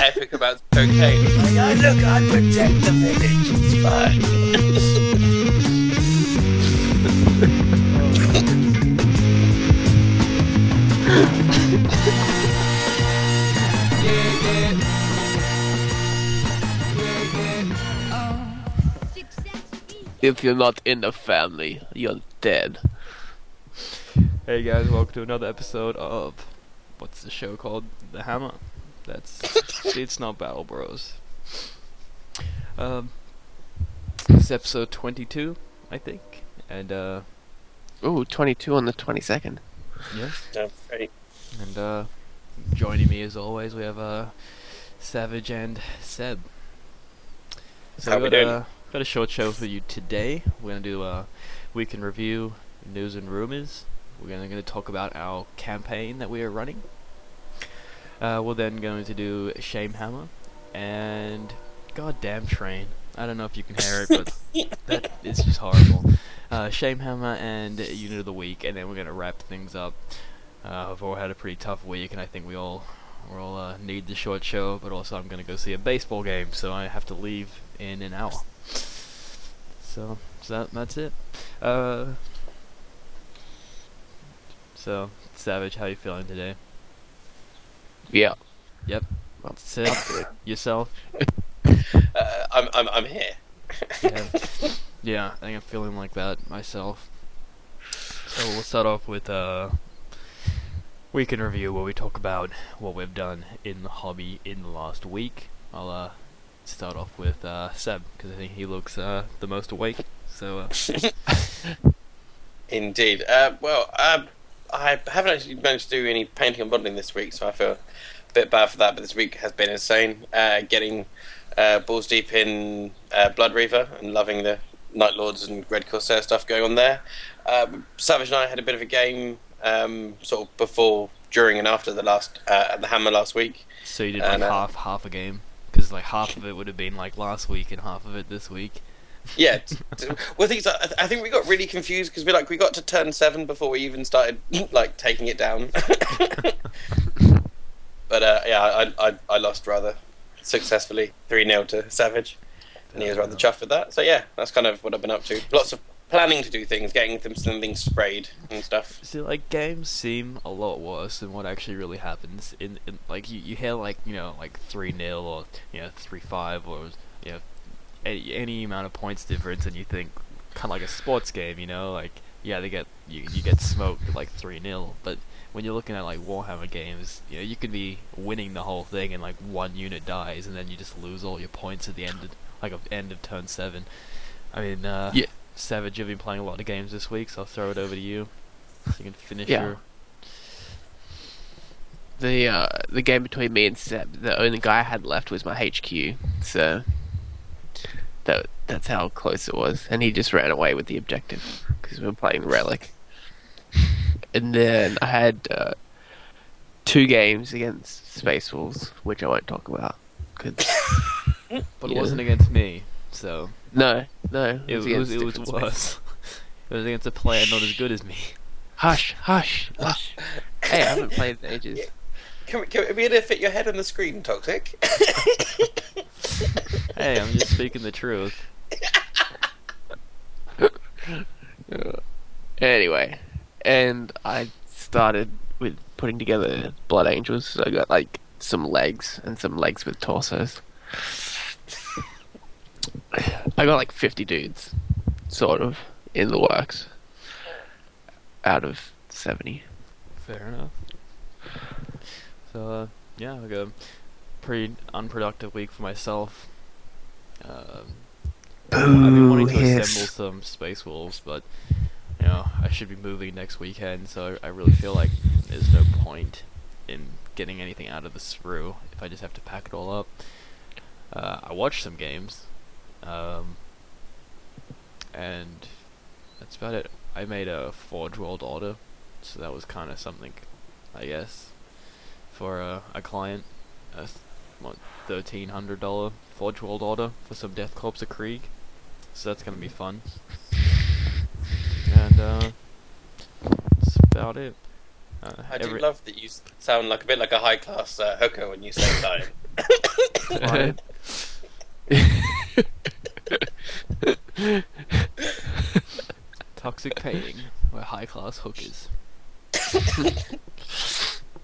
epic about cocaine. Like, oh, look, I protect the village. It's If you're not in the family, you're dead. Hey guys, welcome to another episode of what's the show called? The Hammer. It's not Battle Bros. This is episode 22, I think, and Ooh, 22 on the 22nd. yes, right. and joining me as always we have Savage and Seb. So How we doing? Got a short show for you today. We're gonna do a week in review, news and rumors. We're gonna talk about our campaign that we are running. We're then going to do Shamehammer and goddamn train. I don't know if you can hear it, but that is just horrible. Shamehammer and unit of the week, and then we're gonna wrap things up. I've all had a pretty tough week, and I think we all need the short show. But also, I'm gonna go see a baseball game, so I have to leave in an hour. So that's it. So Savage, how you feeling today? Yeah. Yep. Sid, yourself? I'm here. Yeah, I think I'm feeling like that myself. So we'll start off with week in review, where we talk about what we've done in the hobby in the last week. I'll start off with Seb, because I think he looks the most awake. So Indeed. I haven't actually managed to do any painting and modelling this week, so I feel a bit bad for that. But this week has been insane. Getting balls deep in Blood Reaver and loving the Night Lords and Red Corsair stuff going on there. Savage and I had a bit of a game sort of before, during, and after the Hammer last week. So you did like half a game, because like half of it would have been like last week and half of it this week. Yeah. Well, I think we got really confused because we got to turn 7 before we even started like taking it down. But yeah, I lost rather successfully 3-0 to Savage, and he was rather chuffed with that. So yeah, that's kind of what I've been up to. Lots of planning to do things, getting some things sprayed and stuff. See, like, games seem a lot worse than what actually really happens. In like you hear like, you know, like 3-0 or 3-5 or any amount of points difference, and you think kind of like a sports game, like yeah, you get smoked like 3-0, but when you're looking at like Warhammer games, you could be winning the whole thing and like one unit dies, and then you just lose all your points at the end of turn 7. I mean, Yeah. Savage, you've been playing a lot of games this week, so I'll throw it over to you so you can finish Yeah. The game between me and Seb, the only guy I had left was my HQ, so that's how close it was, and he just ran away with the objective because we were playing Relic. And then I had 2 games against Space Wolves, which I won't talk about. But it wasn't against me, so No, it was worse. It was against a player not as good as me. Hush. Hey, I haven't played in ages. Can we fit your head on the screen, Toxic? Hey, I'm just speaking the truth. Anyway, and I started with putting together Blood Angels, so I got like some legs and some legs with torsos. I got like 50 dudes, sort of, in the works, out of 70. Fair enough. So, yeah, I got a pretty unproductive week for myself. I've been wanting to assemble some Space Wolves, but I should be moving next weekend, so I really feel like there's no point in getting anything out of the sprue if I just have to pack it all up. I watched some games, and that's about it. I made a Forge World order, so that was kind of something, I guess, for a client. $1,300 Forge World order for some Death Corps of Krieg, so that's gonna be fun. And that's about it. I do love that you sound like a bit like a high class hooker when you say time. client. Toxic painting. We're high-class hookers.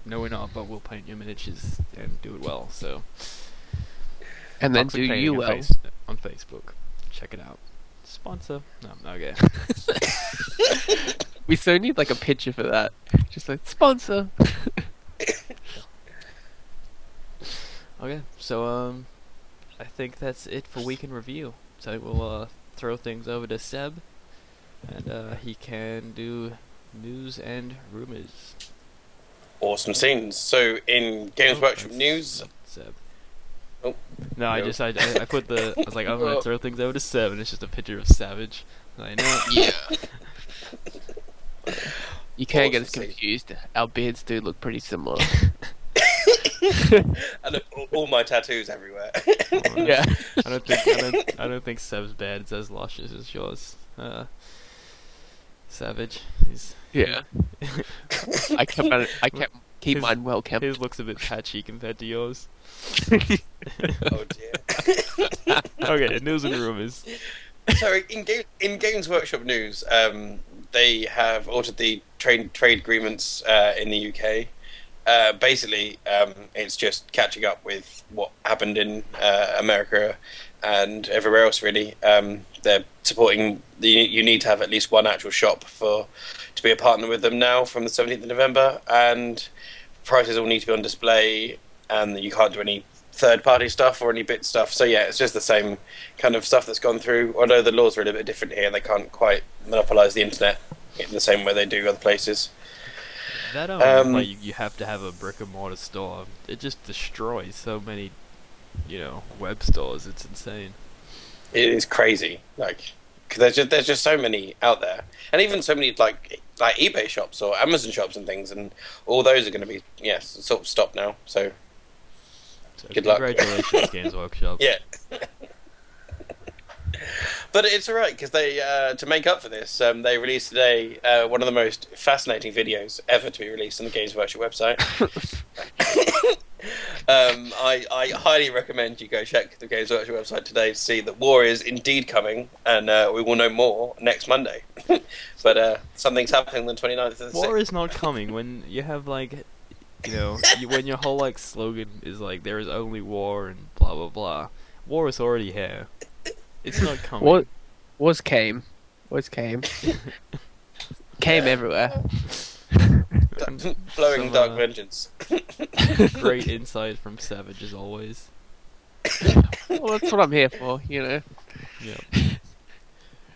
No, we're not, but we'll paint your miniatures and do it well, so... And then Toxic do Painting you on well. on Facebook. Check it out. Sponsor. No, okay. We so need like a picture for that. Just like sponsor. Okay, so I think that's it for week in review. So we'll throw things over to Seb, and he can do news and rumors. Awesome scenes. So in Games Workshop that's news, not Seb. Oh, No, I no. just I put the I was like I'm gonna throw things over to Seb, and it's just a picture of Savage. I know. Yeah. You can't get us Awesome scene. confused. Our beards do look pretty similar. and all my tattoos everywhere. Yeah. I don't think Seb's bad. It's as luscious as yours. Savage. He's Yeah. I keep His- mine well kept. his looks a bit patchy compared to yours. Oh dear. Okay, news and rumors. So in Games Workshop news, they have altered the trade agreements in the UK. Basically, it's just catching up with what happened in America and everywhere else. Really, they're supporting you need to have at least one actual shop to be a partner with them now from the 17th of November, and prices all need to be on display, and you can't do any third-party stuff or any bit stuff. So yeah, it's just the same kind of stuff that's gone through. Although the laws are a little bit different here, they can't quite monopolise the internet in the same way they do other places. That like you have to have a brick and mortar store. It just destroys so many, web stores. It's insane. It is crazy. Like, 'cause there's just so many out there, and even so many like eBay shops or Amazon shops and things, and all those are going to be sort of stopped now. So So Good luck. congratulations, Games Workshop. yeah. But it's alright because they, to make up for this, they released today one of the most fascinating videos ever to be released on the Games Workshop website. I highly recommend you go check the Games Workshop website today to see that war is indeed coming, and we will know more next Monday. But something's happening on the 29th of the War 6th. is not coming when you have when your whole slogan is like there is only war and blah blah blah. War is already here. It's not coming. Wars came everywhere. Blowing Some, dark vengeance. Great insight from Savage as always. Well, that's what I'm here for, Yeah.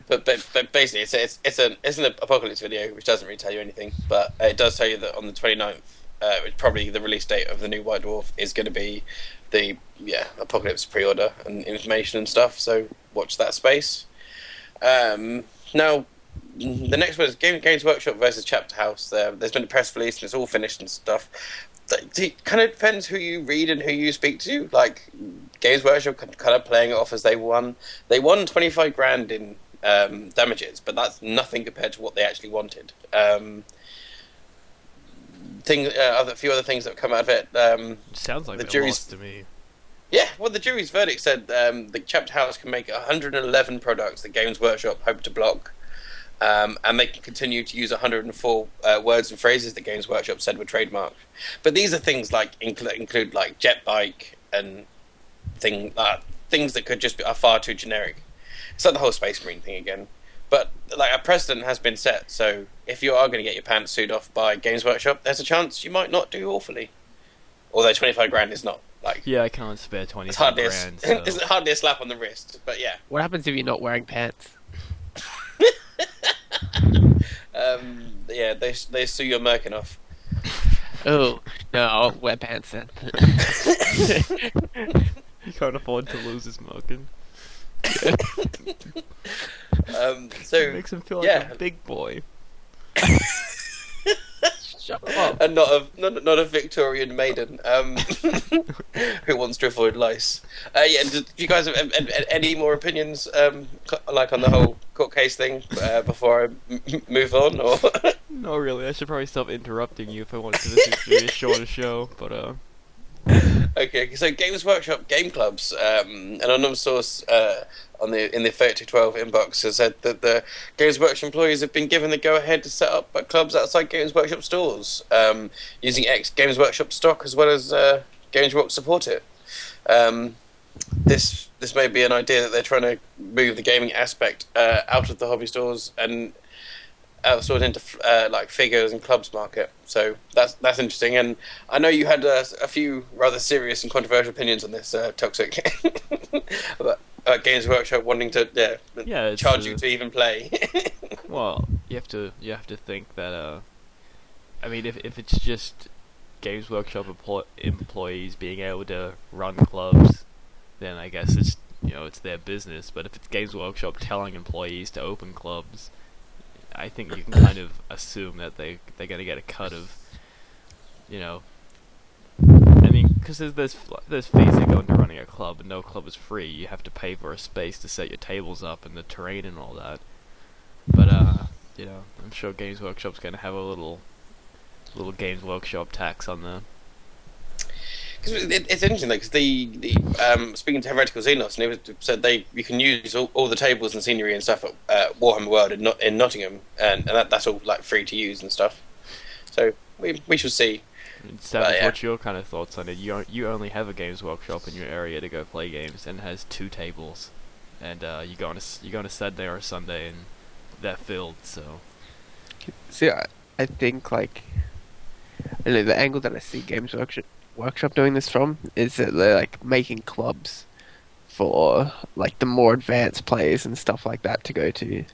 But basically, it's an apocalypse video, which doesn't really tell you anything, but it does tell you that on the 29th, probably the release date of the new White Dwarf is going to be the apocalypse pre-order and information and stuff. So watch that space. Now, the next one is Games Workshop versus Chapter House. There's been a press release and it's all finished and stuff. It kind of depends who you read and who you speak to. Like Games Workshop kind of playing it off as they won. They won 25 grand in damages, but that's nothing compared to what they actually wanted. A few other things that have come out of it. Sounds like the they jury's lost to me. Yeah, well, the jury's verdict said the Chapter House can make 111 products that Games Workshop hope to block, and they can continue to use 104 words and phrases that Games Workshop said were trademarked. But these are things like include like jet bike and things that could just be are far too generic. It's like the whole Space Marine thing again. But like a precedent has been set, so if you are going to get your pants sued off by Games Workshop, there's a chance you might not do awfully. Although 25 grand is not like Yeah, I can't spare it's 25 hardly grand. it's hardly a slap on the wrist. But yeah, What happens if you're not wearing pants? they sue your Merkin off. Oh, no, I'll wear pants then. You can't afford to lose his Merkin. So It makes him feel like yeah. a big boy. Shut up. and not a Victorian maiden who wants to avoid lice. Do you guys have any more opinions like on the whole court case thing before I move on? Or No, really, I should probably stop interrupting you if I wanted this to be a shorter show, but Okay, so Games Workshop game clubs, an anonymous source on the in the 3212 inbox has said that the Games Workshop employees have been given the go-ahead to set up clubs outside Games Workshop stores, using ex Games Workshop stock as well as Games Workshop support it. Um, this may be an idea that they're trying to move the gaming aspect out of the hobby stores and outsourced into like figures and clubs market. So that's interesting. And I know you had a few rather serious and controversial opinions on this, Toxic, about Games Workshop wanting to charge you to even play. Well, you have to think that I mean, if it's just Games Workshop employees being able to run clubs, then I guess it's it's their business. But if it's Games Workshop telling employees to open clubs, I think you can kind of assume that they're going to get a cut of, I mean, because there's fees that go into running a club, and no club is free. You have to pay for a space to set your tables up and the terrain and all that. But I'm sure Games Workshop's going to have a little Games Workshop tax on there. It's interesting because the speaking to Heretical Xenos, and it said you can use all the tables and scenery and stuff at Warhammer World in Nottingham, and that's all like free to use and stuff. So we shall see. Savage, what's your kind of thoughts on it? You only have a Games Workshop in your area to go play games, and it has 2 tables, and you go on a Saturday or a Sunday, and they're filled. So see, I think like the angle that I see Games Workshop doing this from is that they're like making clubs for like the more advanced players and stuff like that to go to,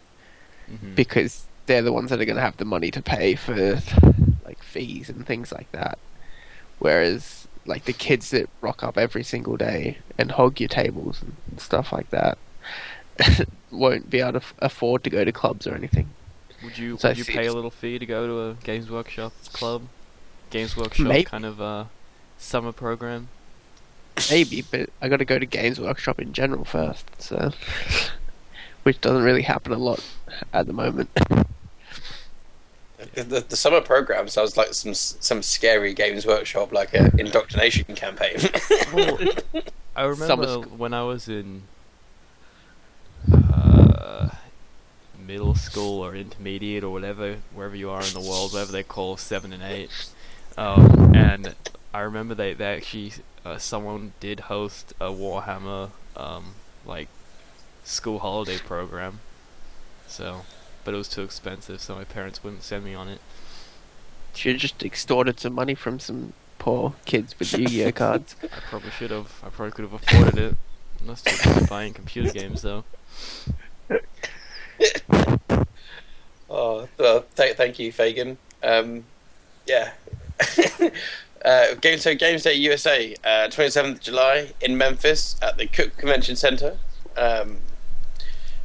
because they're the ones that are going to have the money to pay for like fees and things like that, whereas like the kids that rock up every single day and hog your tables and stuff like that won't be able to afford to go to clubs or anything. Would you pay a little fee to go to a Games Workshop club? Games Workshop Maybe. Kind of summer program? Maybe, but I got to go to Games Workshop in general first, so which doesn't really happen a lot at the moment. The summer program sounds like some scary Games Workshop, like an indoctrination campaign. Well, I remember when I was in middle school or intermediate or whatever, wherever you are in the world, whatever they call 7 and 8. And I remember they actually someone did host a Warhammer like school holiday program. So, but it was too expensive, so my parents wouldn't send me on it. Should have just extorted some money from some poor kids with Yu-Gi-Oh cards. I probably should have. I probably could have afforded it. I'm not still buying computer games though. Oh, well, thank you, Fagin. Yeah. Games Day USA, 27th July in Memphis at the Cook Convention Center.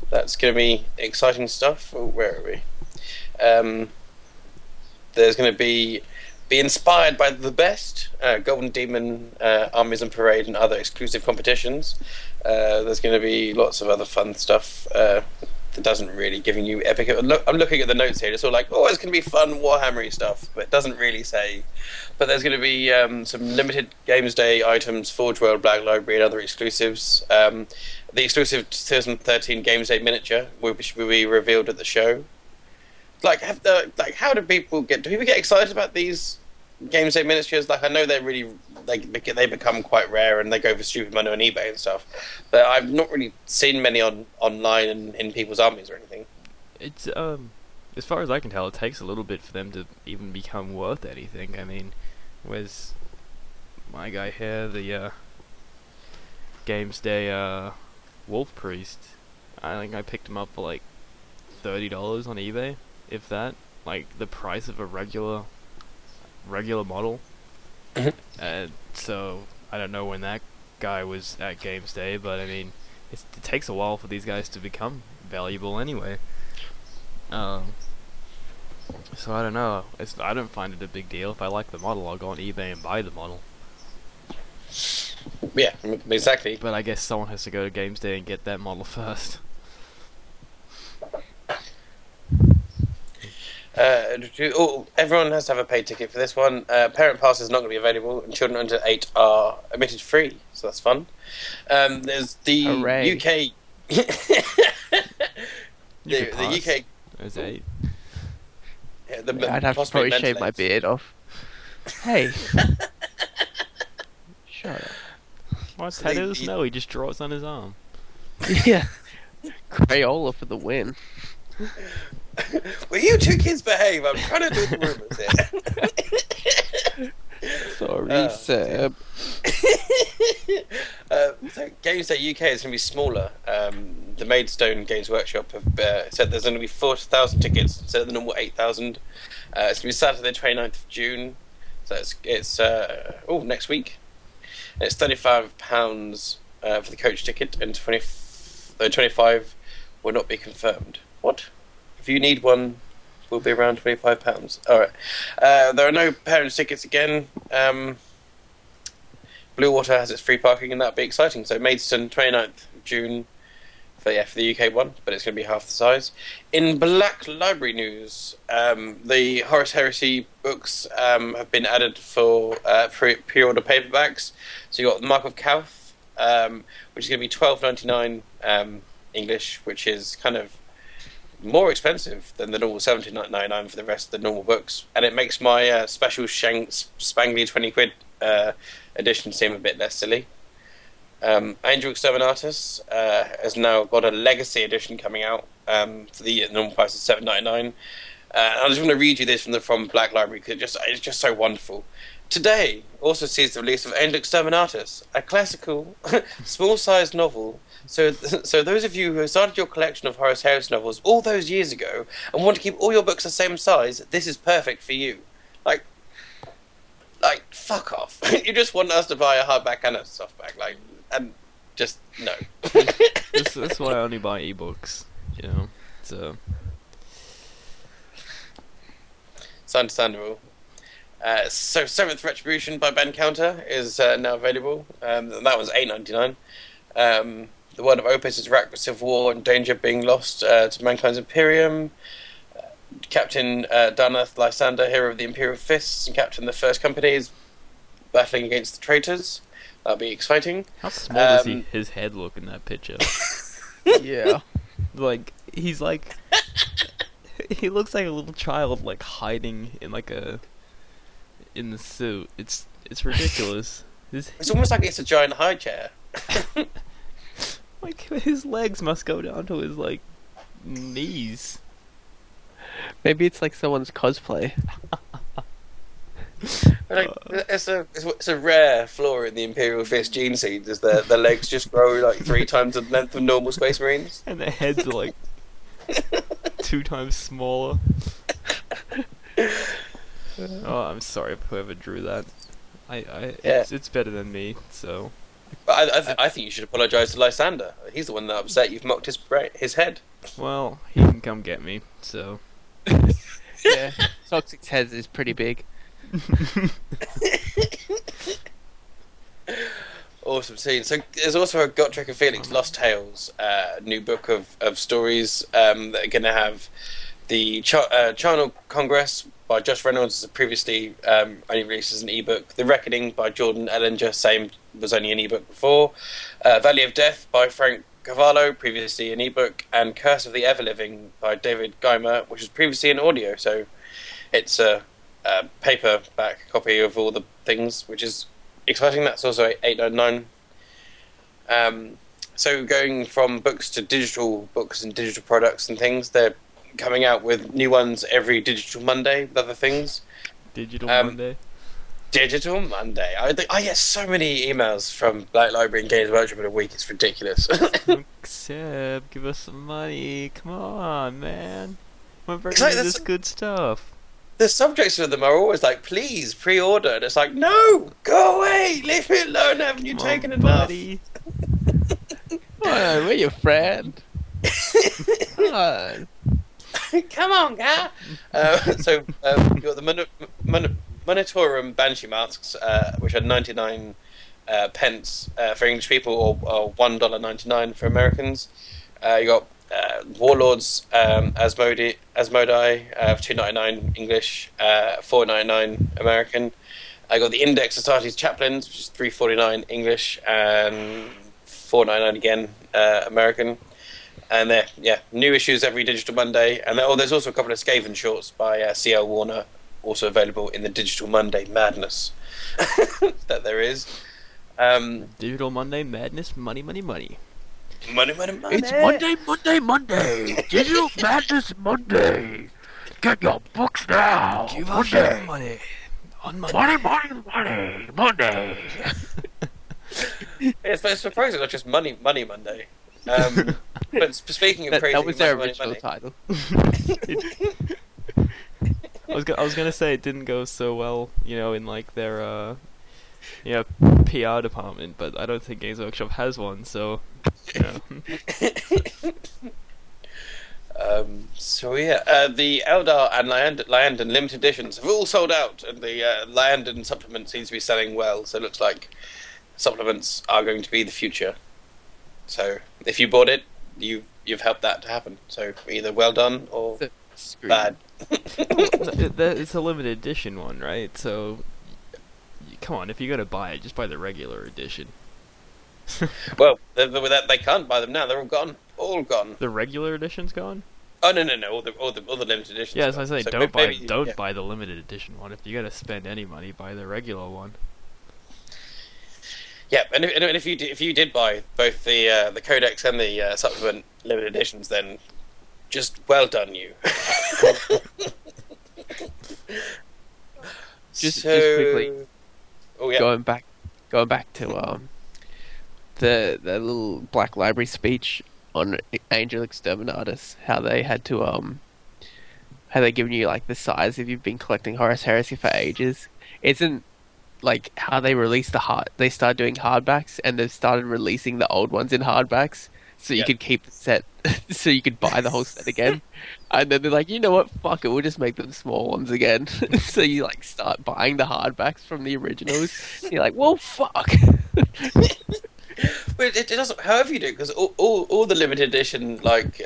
That's going to be exciting stuff. Oh, where are we? There's going to be inspired by the best Golden Demon Armies and Parade and other exclusive competitions. There's going to be lots of other fun stuff that doesn't really giving you epic. I'm looking at the notes here. It's all like, oh, it's going to be fun Warhammery stuff, but it doesn't really say. But there's going to be some limited Games Day items, Forge World, Black Library, and other exclusives. The exclusive 2013 Games Day miniature will be revealed at the show. How do people get excited about these Games Day miniatures? Like, I know they're really they become quite rare and they go for stupid money on eBay and stuff, but I've not really seen many online and in people's armies or anything. It's as far as I can tell, it takes a little bit for them to even become worth anything. I mean, where's my guy here, the Games Day Wolf Priest? I think I picked him up for like $30 on eBay, if that. Like the price of a regular model. So I don't know when that guy was at Games Day, but I mean, it takes a while for these guys to become valuable anyway. So I don't know. I don't find it a big deal. If I like the model, I'll go on eBay and buy the model. Yeah, exactly. But I guess someone has to go to Games Day and get that model first. Everyone has to have a paid ticket for this one. Parent pass is not going to be available, and children under 8 are admitted free, so that's fun. There's the Hooray. UK. You the could pass. UK. There's 8. Yeah, I'd have to possibly probably shave my mental beard off. Hey. Shut up. Why So tattoos? the- No, he just draws on his arm. Yeah. Crayola for the win. Will you two kids behave? I'm trying to do the rumours here. Sorry, Seb. So Games Day UK is going to be smaller. The Maidstone Games Workshop have said there's going to be 4,000 tickets instead of the normal 8,000. It's going to be Saturday, 29th of June. So it's next week. And it's £35 for the coach ticket, and 25 will not be confirmed. What? If you need one, will be around £25. All right. There are no parents' tickets again. Blue Water has its free parking, and that'll be exciting. So Maidstone, 29th of June for the UK one, but it's going to be half the size. In Black Library news, the Horus Heresy books have been added for pre-order paperbacks. So you got Mark of Kauth, which is going to be $12.99 English, which is kind of more expensive than the normal $17.99 for the rest of the normal books, and it makes my special spangly £20 edition seem a bit less silly. Angel Exterminatus has now got a legacy edition coming out for the normal price of $7.99. I just want to read you this from Black Library because it's just so wonderful. Today also sees the release of Angel Exterminatus, a classical, small-sized novel. So those of you who started your collection of Horus Heresy novels all those years ago and want to keep all your books the same size, this is perfect for you. Like, fuck off. You just want us to buy a hardback and a softback, and just no. That's why I only buy ebooks, you know. So It's understandable. So Seventh Retribution by Ben Counter is now available. That was $8.99. The World of Opus is racked with civil war and danger of being lost to mankind's Imperium. Captain Darnath Lysander, hero of the Imperial Fists, and Captain of the First Company, is battling against the traitors. That'll be exciting. how small does his head look in that picture? Yeah. Like he's like he looks like a little child, like hiding in in the suit. It's ridiculous. It's almost like it's a giant high chair. Like his legs must go down to his knees. Maybe it's like someone's cosplay. It's a rare flaw in the Imperial Fist gene seed, is that the legs just grow like 3 times the length of normal Space Marines. And the heads are like 2 times smaller. Oh, I'm sorry if whoever drew that. It's better than me, so. But I think you should apologise to Lysander. He's the one that upset you've mocked his head. Well, he can come get me, so. Yeah. Toxic's head is pretty big. Awesome scene. So there's also a Gotrek and Felix Lost Tales new book of stories that are going to have the Charnel Congress by Josh Reynolds, previously only released as an ebook. The Reckoning by Jordan Ellinger, same, was only an ebook before. Valley of Death by Frank Cavallo, previously an ebook. And Curse of the Everliving by David Geimer, which was previously an audio. So it's a paperback copy of all the things, which is exciting. That's also $8.99. So going from books to digital books and digital products and things, they're coming out with new ones every Digital Monday with other things. Digital Monday? Digital Monday. I get so many emails from Black Library and Games Workshop in a week, it's ridiculous. Seb, give us some money. Come on, man. We're bringing Exactly, you this good stuff. The subjects of them are always like, please, pre-order. And it's like, no, go away, leave me alone, haven't you taken enough? Buddy. Come on, we're your friend. Come on. Come on, guy. So you've got the Monitorum Banshee masks, which are 99 pence for English people, or $1.99 for Americans. You got Warlords Asmodai for $2.99 English, $4.99 American. I got the Index Astartes Chaplains, which is $3.49 English and $4.99 again American. And new issues every Digital Monday. And there's also a couple of Skaven shorts by C.L. Warner, also available in the Digital Monday Madness that there is. Digital Monday Madness, money, money, money. Money, money, money. It's Monday. Digital Madness Monday. Get your books now. Give us your money. On Monday. Monday. It's surprising, not just Money Monday. But speaking of crazy, that was their money, original money. title. I was gonna say it didn't go so well, in like their PR department, but I don't think Games Workshop has one, so the Eldar and Lyanden limited editions have all sold out, and the Lyanden supplement seems to be selling well. So it looks like supplements are going to be the future. So if you bought it, you've helped that to happen. So either well done or bad. It's a limited edition one, right? So come on, if you're gonna buy it, just buy the regular edition. Well, they can't buy them now. They're all gone. All gone. The regular edition's gone? Oh no! All the limited editions. Yeah, as I say, so don't buy the limited edition one. If you're gonna spend any money, buy the regular one. Yeah, and if you did buy both the Codex and the supplement limited editions, then just well done you. Just quickly. Oh yeah. Going back to the little Black Library speech on Angel Exterminatus, how they had to how they given you like the size if you've been collecting Horus Heresy for ages. Isn't like how they released they started doing hardbacks, and they've started releasing the old ones in hardbacks, so you could keep the set, so you could buy the whole set again. And then they're like, you know what, fuck it, we'll just make them small ones again. So you like start buying the hardbacks from the originals. And you're like, well, fuck. But it doesn't. However you do, because all the limited edition like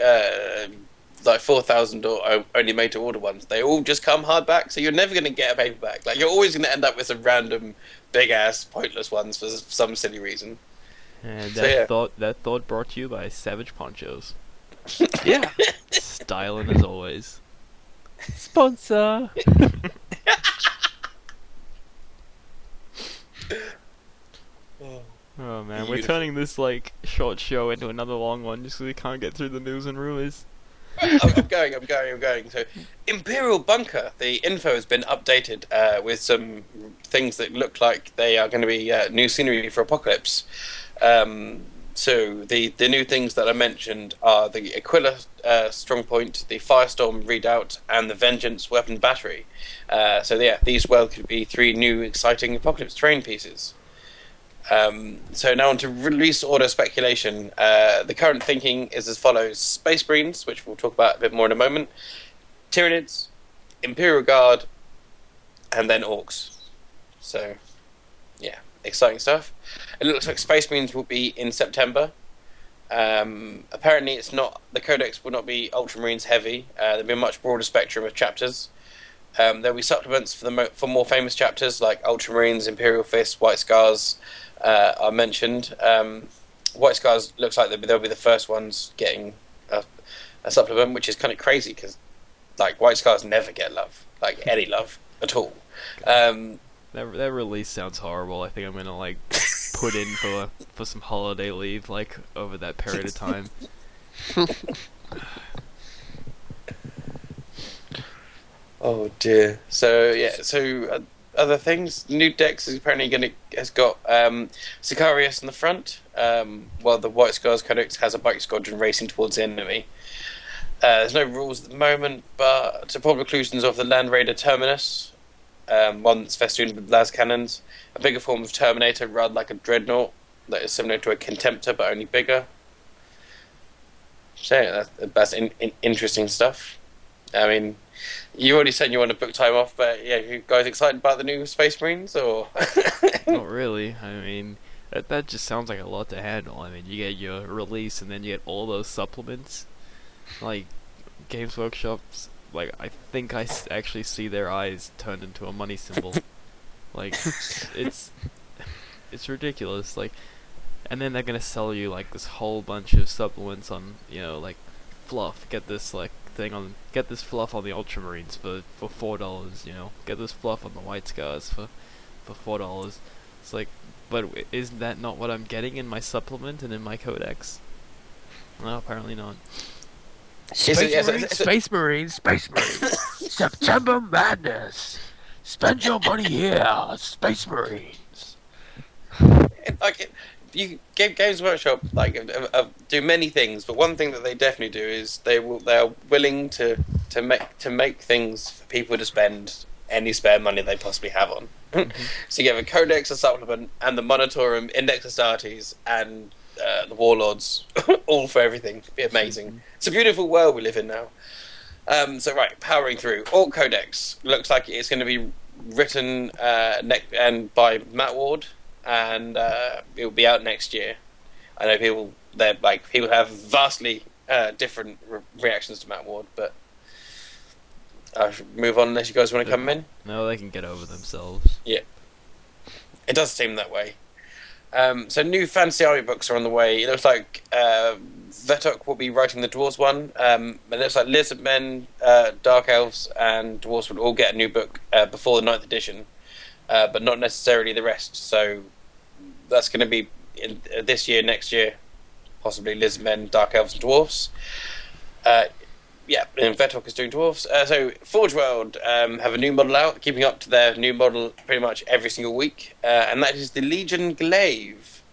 4,000 or only made to order ones, they all just come hardback. So you're never going to get a paperback. Like you're always going to end up with some random big ass pointless ones for some silly reason. And So, that thought brought to you by Savage Ponchos. Yeah. Styling as always. Sponsor. Oh man, Beautiful. we're turning this like short show into another long one just so we can't get through the news and rumors. I'm going. So, Imperial Bunker. The info has been updated with some things that look like they are going to be new scenery for Apocalypse. So the new things that I mentioned are the Aquila Strongpoint, the Firestorm Redoubt, and the Vengeance Weapon Battery. These could be 3 new exciting Apocalypse terrain pieces. So now on to release order speculation. The current thinking is as follows: Space Marines, which we'll talk about a bit more in a moment, Tyranids, Imperial Guard, and then Orcs. So, yeah, exciting stuff. It looks like Space Marines will be in September. Apparently, the Codex will not be Ultramarines heavy. There'll be a much broader spectrum of chapters. There'll be supplements for more famous chapters like Ultramarines, Imperial Fist, White Scars are mentioned. White Scars looks like they'll be the first ones getting a supplement, which is kind of crazy because like White Scars never get love, like any love at all. That release sounds horrible. I think I'm gonna like put in for some holiday leave like over that period of time. Oh dear. So other things. New Dex is apparently has got Sicarius in the front, while the White Scars Codex has a bike squadron racing towards the enemy. There's no rules at the moment, but to probable conclusions of the Land Raider Terminus, one that's festooned with las cannons, a bigger form of Terminator rather like a dreadnought that is similar to a Contemptor but only bigger. So yeah, that's interesting stuff. I mean, you already said you want to book time off, but yeah, you guys excited about the new Space Marines or? Not really. I mean, that just sounds like a lot to handle. I mean, you get your release and then you get all those supplements. like Games Workshop's. Like I think actually see their eyes turned into a money symbol. Like it's ridiculous. Like, and then they're gonna sell you like this whole bunch of supplements on, like fluff. Get this fluff on the Ultramarines for $4. Get this fluff on the White Scars for $4. It's like, but isn't that not what I'm getting in my supplement and in my codex? No, apparently not. Space Marines. September Madness. Spend your money here, Space Marines. Games Workshop do many things, but one thing that they definitely do is they are willing to make things for people to spend any spare money they possibly have on. Mm-hmm. So you have a codex, a supplement, and the Monitorum, Index Astartes, and the Warlords, all for everything. It'd be amazing. Mm-hmm. It's a beautiful world we live in now. Powering through. Orc Codex looks like it's going to be written by Matt Ward, and it'll be out next year. I know people have vastly different reactions to Matt Ward, but I should move on unless you guys want to come in. No, they can get over themselves. Yeah, it does seem that way. So new fantasy army books are on the way. It looks like Vetok will be writing the Dwarves one. It looks like Lizardmen, Dark Elves, and Dwarves will all get a new book before the 9th edition, but not necessarily the rest. So that's going to be this year, next year, possibly Lizardmen, Dark Elves, and Dwarves. And Vetok is doing Dwarves. So Forge World have a new model out, keeping up to their new model pretty much every single week, and that is the Legion Glaive.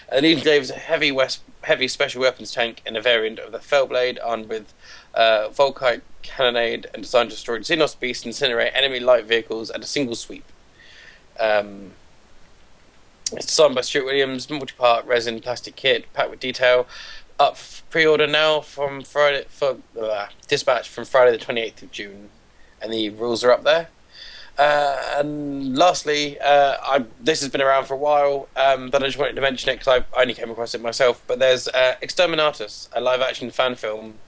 The Legion Glaive is a heavy special weapons tank and a variant of the Fellblade, armed with Volkite Cannonade and designed to destroy Xenos Beast, incinerate enemy light vehicles at a single sweep. It's designed by Stuart Williams, multi-part resin plastic kit, packed with detail. Up for pre-order now from Friday dispatch from Friday the 28th of June, and the rules are up there. And lastly, this has been around for a while, but I just wanted to mention it because I only came across it myself. But there's Exterminatus, a live-action fan film,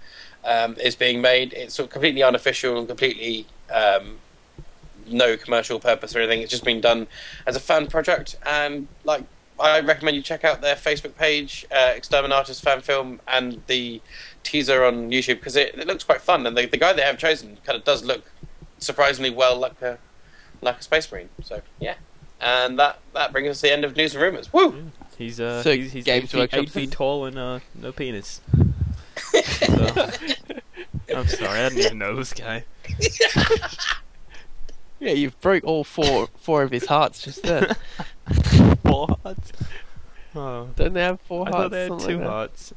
is being made. It's sort of completely unofficial and completely no commercial purpose or anything. It's just been done as a fan project, and I recommend you check out their Facebook page, Exterminatus fan film, and the teaser on YouTube, because it looks quite fun, and the guy they have chosen kind of does look surprisingly well like a Space Marine. So yeah, and that brings us to the end of News and Rumours. Woo! He's 8 feet tall and no penis. So, I'm sorry, I didn't even know this guy. Yeah, you've broke all four of his hearts just there. 4 hearts? Oh. Don't they have 4 hearts? I thought they had 2 hearts.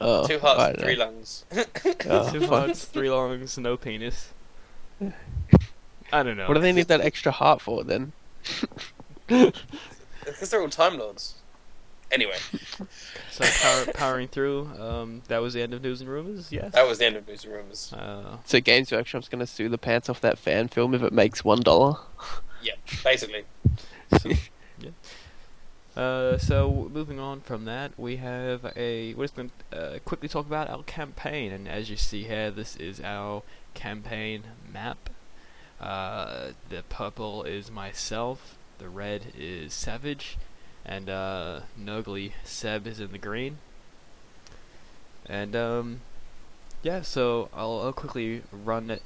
Oh, 2 hearts, 3 lungs. 2 hearts, 3 lungs, no penis. I don't know. What do they need that extra heart for then? Because they're all Time Lords. Anyway. So powering through, that was the end of News and Rumours, yes? That was the end of News and Rumours. So Games Workshop's going to sue the pants off that fan film if it makes $1? Yeah, basically. So, yeah. So moving on from that, we have we're just going to quickly talk about our campaign, and as you see here, this is our campaign map. The purple is myself, the red is Savage, and Nogly Seb is in the green. And yeah, so I'll quickly run it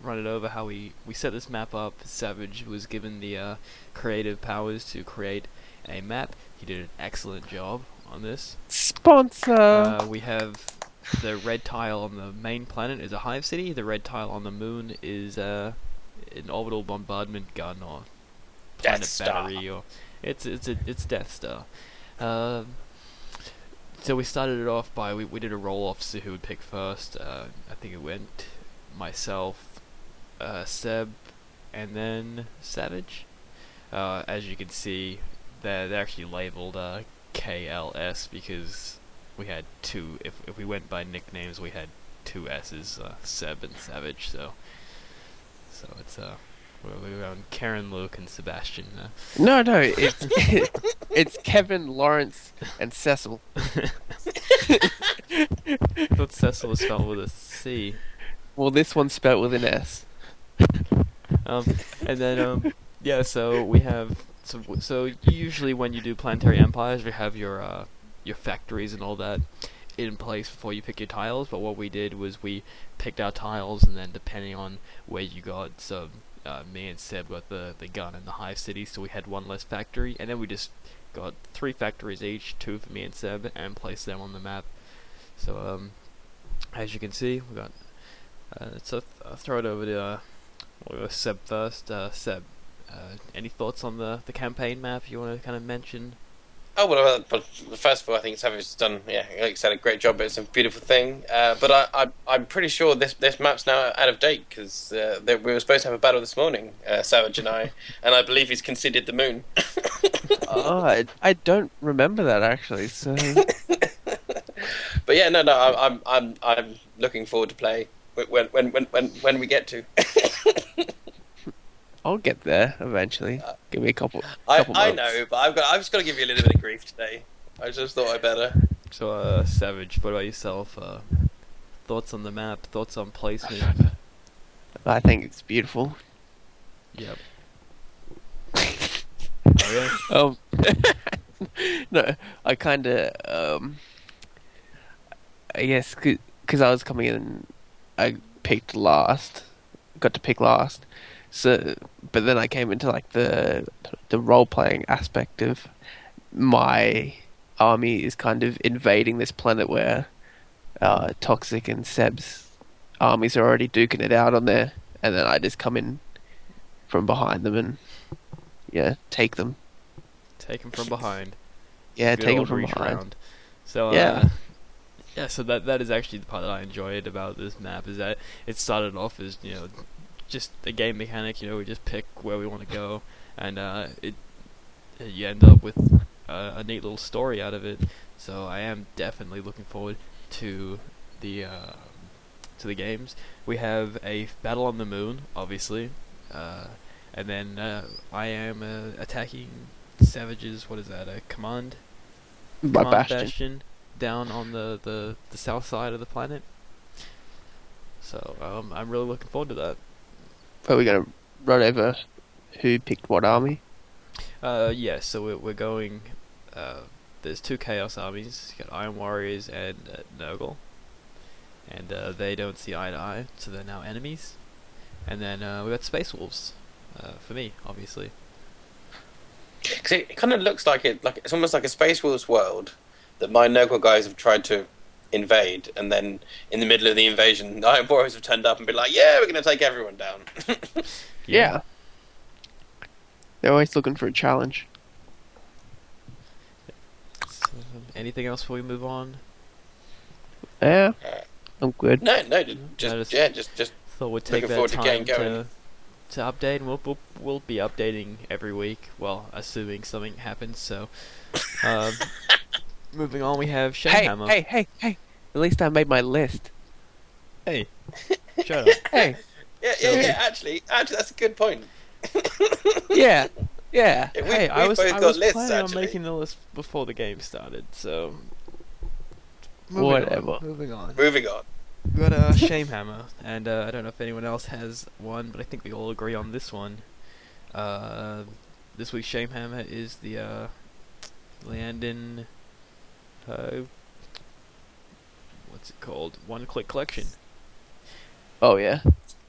over how we set this map up. Savage was given the creative powers to create a map. He did an excellent job on this. Sponsor! We have the red tile on the main planet is a hive city. The red tile on the moon is an orbital bombardment gun or planet battery, or it's Death Star. So we started it off by we did a roll off to see who would pick first. I think it went myself, Seb, and then Savage. As you can see, they're actually labeled KLS because we had 2. If we went by nicknames, we had 2 S's, Seb and Savage. So it's we were on Karen, Luke, and Sebastian. No, it's Kevin, Lawrence, and Cecil. I thought Cecil is spelled with a C. Well, this one's spelt with an S. And then yeah, so we have so usually when you do Planetary Empires, you have your factories and all that in place before you pick your tiles. But what we did was we picked our tiles, and then depending on where you got, so me and Seb got the gun and the hive city, so we had one less factory, and then we just got 3 factories each, 2 for me and Seb, and placed them on the map. So as you can see, we got. So I'll throw it over to we'll go Seb first. Seb, any thoughts on the campaign map you want to kind of mention? Oh well, but first of all, I think Savage has done, yeah, like you said, a great job. It's a beautiful thing. But I'm pretty sure this map's now out of date because we were supposed to have a battle this morning, Savage and I believe he's conceded the moon. Oh, I don't remember that actually. So, but yeah, no, I'm looking forward to play when we get to. I'll get there eventually. Give me a couple. I months. know, but I've just got to give you a little bit of grief today. I just thought I better. So Savage, what about yourself? Thoughts on the map? Thoughts on placement? I think it's beautiful. Yep. Oh yeah. No, I kind of I guess because I was coming in, I picked last. Got to pick last. So, but then I came into like the role playing aspect of my army is kind of invading this planet where Toxic and Seb's armies are already duking it out on there, and then I just come in from behind them and take them. Take them from behind. Yeah, Good take them old from reach behind. around. So Yeah. yeah. So that is actually the part that I enjoyed about this map, is that it started off as just a game mechanic. We just pick where we want to go, and you end up with a neat little story out of it. So I am definitely looking forward to the games. We have a battle on the moon, obviously, and then I am attacking Savage's, what is that? A command bastion down on the south side of the planet. So I'm really looking forward to that. Are we gonna run over who picked what army? Yeah, so we're going. There's 2 Chaos armies. You got Iron Warriors and Nurgle, and they don't see eye to eye, so they're now enemies. And then we got Space Wolves, for me, obviously. Cause it kind of looks like it's almost like a Space Wolves world that my Nurgle guys have tried to invade, and then in the middle of the invasion, the Iron Warriors have turned up and been like, "Yeah, we're going to take everyone down." Yeah. They're always looking for a challenge. So, anything else before we move on? Yeah, I'm good. No, just thought we'd take looking that forward to time getting going. to update, and we'll be updating every week. Well, assuming something happens. So, moving on, we have Shamehammer. Hey! At least I made my list. Hey, shut up. Hey. Yeah. Actually, that's a good point. Yeah. Hey, I was both got planning lists, on actually. making the list before the game started. So, Whatever. Moving on. Moving on. We got Shamehammer, and I don't know if anyone else has one, but I think we all agree on this one. This week's Shamehammer is the Lyanden. What's it called? One-click collection. Oh yeah.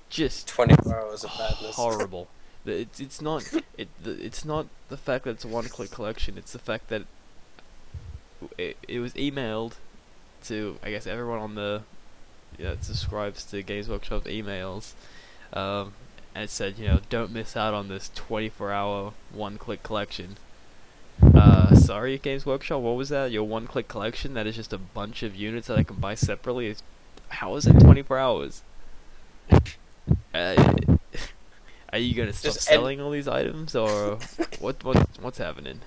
Just 24 hours of madness. horrible. It's not it's not the fact that it's a one-click collection. It's the fact that it was emailed to, I guess, everyone on the that subscribes to Games Workshop emails, and it said, don't miss out on this 24-hour one-click collection. Sorry, Games Workshop, what was that? Your one-click collection that is just a bunch of units that I can buy separately? How is it 24 hours? Are you gonna stop selling all these items, or what's happening?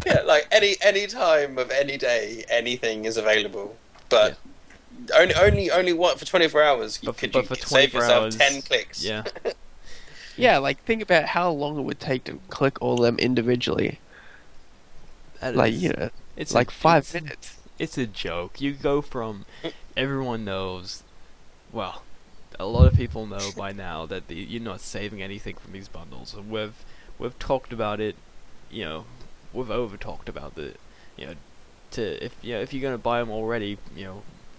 Yeah, like any time of any day, anything is available, but only what for 24 hours. You could save yourself hours, 10 clicks. Yeah. Yeah, like think about how long it would take to click all of them individually. That Like is- it's like 5 minutes. it's a joke. You go from everyone knows, well, a lot of people know by now that you're not saving anything from these bundles. And we've talked about it, we've over talked about the, if you're gonna buy them already,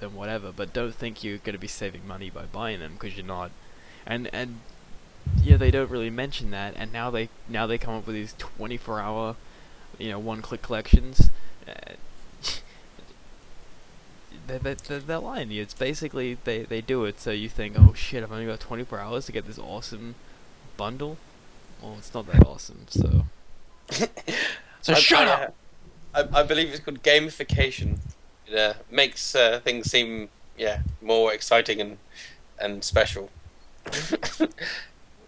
then whatever. But don't think you're gonna be saving money by buying them, because you're not. And they don't really mention that. And now they come up with these 24-hour, one-click collections. They're lying to you. It's basically they do it so you think, oh shit, I've only got 24 hours to get this awesome bundle. Well, it's not that awesome, so. So shut up. I believe it's called gamification. It makes things seem more exciting and special.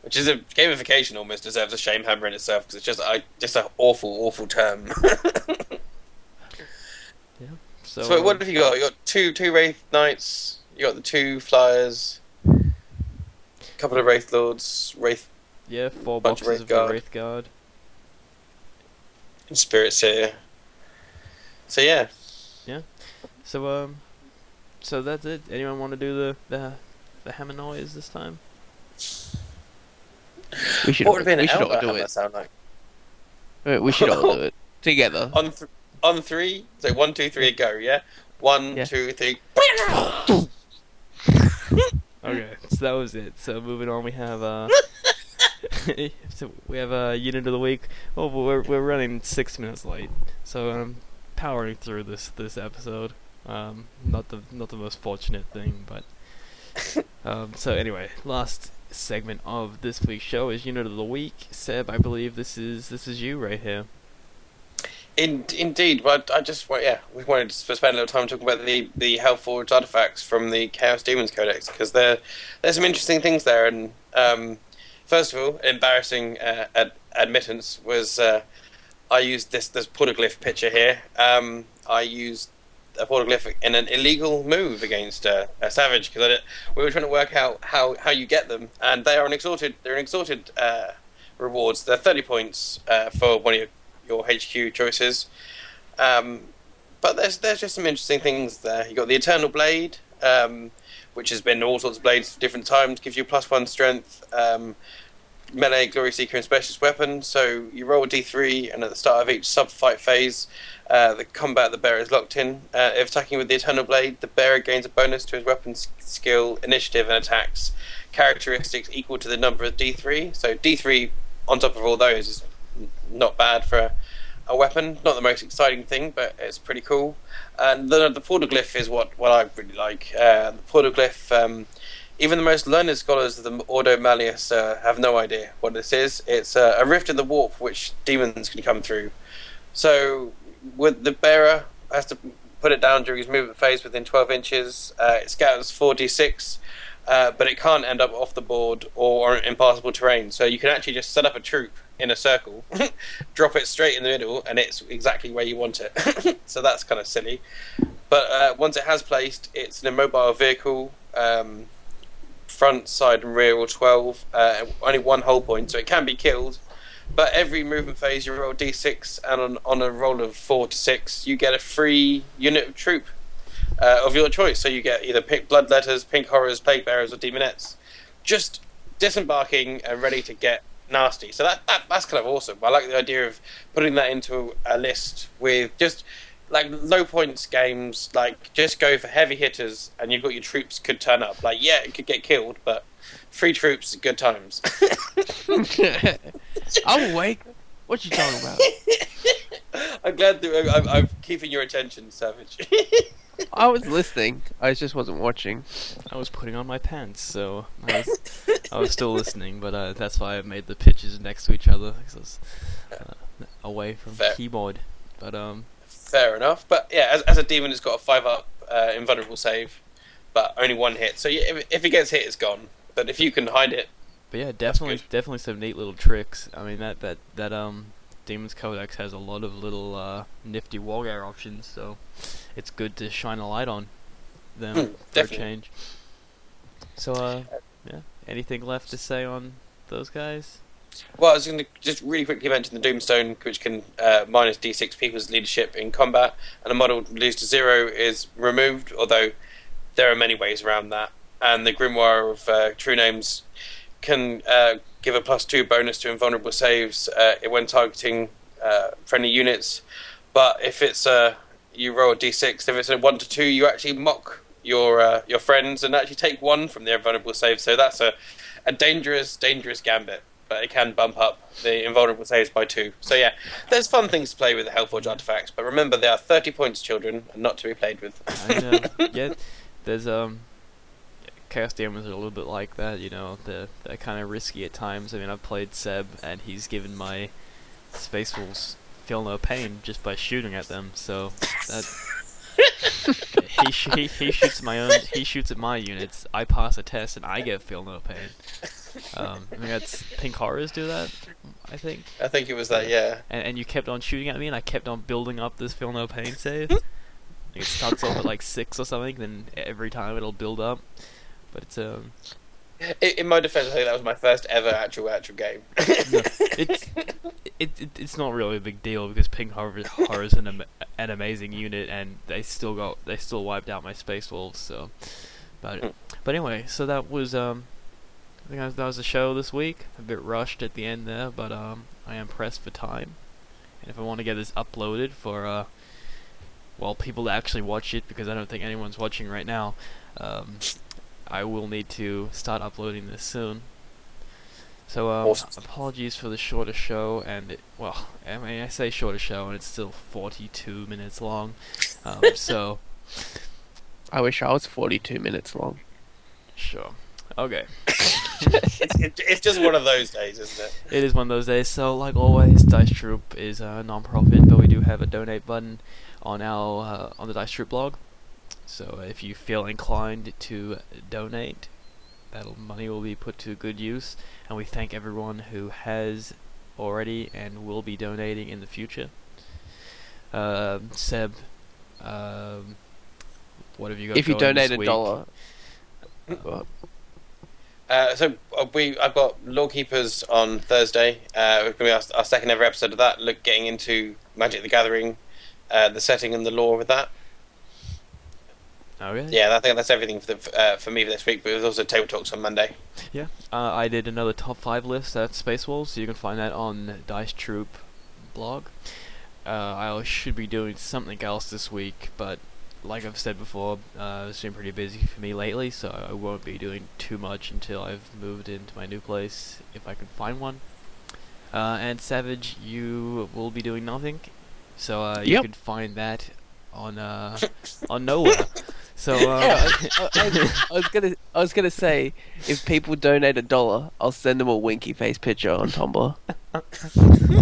Which is gamification almost deserves a shamehammer in itself, because it's just an awful term. Yeah. So what have you got? You got two Wraith Knights. You got the 2 Flyers. A couple of Wraith Lords. 4 boxes of the Wraith Guard. And Spirit Seer. So yeah. Yeah. So that's it. Anyone want to do the hammer noise this time? We should all do it. Sound like? We should all do it together. On 3, so 1, 2, 3, go, yeah? 1, 2, 3. Okay, so that was it. So moving on, we have unit of the week. Oh, we're running 6 minutes late, so I'm powering through this episode. Not the most fortunate thing, but so anyway, last segment of this week's show is unit of the week. Seb, I believe this is you right here. Indeed, but we wanted to spend a little time talking about the Hellforged artifacts from the Chaos Demons Codex, because there's some interesting things there. And first of all, embarrassing admittance was I used this portoglyph picture here. I used a portoglyph in an illegal move against a savage, because we were trying to work out how you get them, and they are an exalted rewards. They're 30 points for one of your HQ choices, but there's just some interesting things there. You got the Eternal Blade, which has been all sorts of blades at different times, gives you +1 strength, melee, glory seeker, and specialist weapon. So you roll a d3, and at the start of each sub-fight phase, the combat the bearer is locked in. If attacking with the Eternal Blade, the bearer gains a bonus to his weapon skill, initiative, and attacks characteristics equal to the number of d3. So d3 on top of all those is not bad for a weapon. Not the most exciting thing, but it's pretty cool. And the portoglyph is what I really like. The portoglyph, even the most learned scholars of the Ordo Malleus have no idea what this is. It's a rift in the warp which demons can come through. So with the bearer has to put it down during his movement phase within 12 inches. It scatters 4d6, but it can't end up off the board or impassable terrain. So you can actually just set up a troop in a circle, drop it straight in the middle, and it's exactly where you want it. So that's kind of silly. But once it has placed, it's an immobile vehicle, front, side, and rear, all 12. Only 1 hull point, so it can be killed. But every movement phase, you roll d6, and on a roll of 4 to 6, you get a free unit of troop of your choice. So you get either bloodletters, pink horrors, plague bearers, or demonettes, just disembarking and ready to get nasty. So that's kind of awesome. I like the idea of putting that into a list with just like low points games. Like, just go for heavy hitters, and you've got your troops could turn up. Like, yeah, it could get killed, but free troops, good times. I'm awake. What you talking about? I'm glad that I'm keeping your attention, Savage. I was listening. I just wasn't watching. I was putting on my pants, so I was still listening. But that's why I made the pitches next to each other, because I was away from the keyboard. But fair enough. But yeah, as a demon, it's got a 5-up invulnerable save, but only 1 hit. So if it gets hit, it's gone. But if you can hide it, but yeah, definitely some neat little tricks. I mean, that Demon's Codex has a lot of little nifty wargear options, so it's good to shine a light on them for a change. So yeah, anything left to say on those guys? Well, I was going to just really quickly mention the Doomstone, which can minus D6 people's leadership in combat, and a model lose to 0 is removed, although there are many ways around that. And the Grimoire of True Names can give a +2 bonus to invulnerable saves when targeting friendly units. But if it's you roll a D6, if it's a 1 to 2, you actually mock your friends and actually take 1 from their invulnerable save. So that's a dangerous gambit. But it can bump up the invulnerable saves by 2. So yeah, there's fun things to play with the Hellforged artifacts. But remember, they are 30 points, children, and not to be played with. I know. Yeah, there's Chaos Demons are a little bit like that. You know, they're kind of risky at times. I mean, I've played Seb, and he's given my Space Wolves feel no pain just by shooting at them. So that he shoots he shoots at my units. I pass a test, and I get feel no pain. I mean, that's Pink Horrors do that, I think. I think it was that, yeah. And you kept on shooting at me, and I kept on building up this feel no pain save. It starts off at like 6 or something, then every time it'll build up. But it's In my defense, I think that was my first ever actual game. No, it's not really a big deal because Pink Horror's an amazing unit, and they still wiped out my Space Wolves. So, but anyway, so that was I think that was the show this week. A bit rushed at the end there, but I am pressed for time. And if I want to get this uploaded for people to actually watch it, because I don't think anyone's watching right now, I will need to start uploading this soon. So Awesome. Apologies for the shorter show, and I say shorter show, and it's still 42 minutes long. So I wish I was 42 minutes long. sure. Okay. It's just one of those days, isn't it? It is one of those days. So, like always, Dice Troop is a non-profit, but we do have a donate button on our on the Dice Troop blog. So, if you feel inclined to donate, that money will be put to good use. And we thank everyone who has already and will be donating in the future. Seb, what have you got? If you going donate this week? $1, I've got Lawkeepers on Thursday. We're going to be our second ever episode of that, getting into Magic the Gathering, the setting and the lore with that. Okay. Yeah, I think that's everything for me for this week. But there's also Table Talks on Monday. Yeah, I did another top 5 list at Space Wolves, so you can find that on Dice Troop blog. I should be doing something else this week, but like I've said before, it's been pretty busy for me lately, so I won't be doing too much until I've moved into my new place, if I can find one. And Savage, you will be doing nothing, so you can find that on nowhere. So I was gonna say, if people donate $1, I'll send them a winky face picture on Tumblr.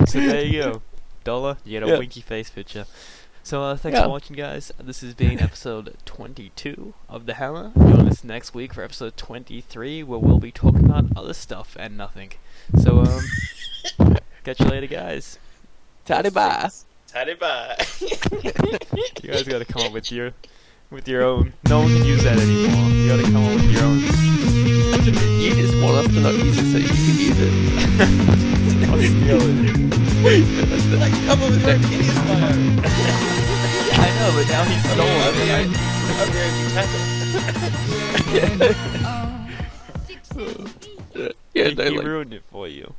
So there you go, $1, you get a winky face picture. So thanks for watching, guys. This has been episode 22 of The Hammer. Join us next week for episode 23, where we'll be talking about other stuff and nothing. So catch you later, guys. Taddy bye. Taddy bye. You guys gotta come up with your own. No one can use that anymore. You gotta come up with your own. You just want us to not use it so you can use it. I'll steal it. Come on with your hideous fire. I know, but now he's stolen. He ruined it for you.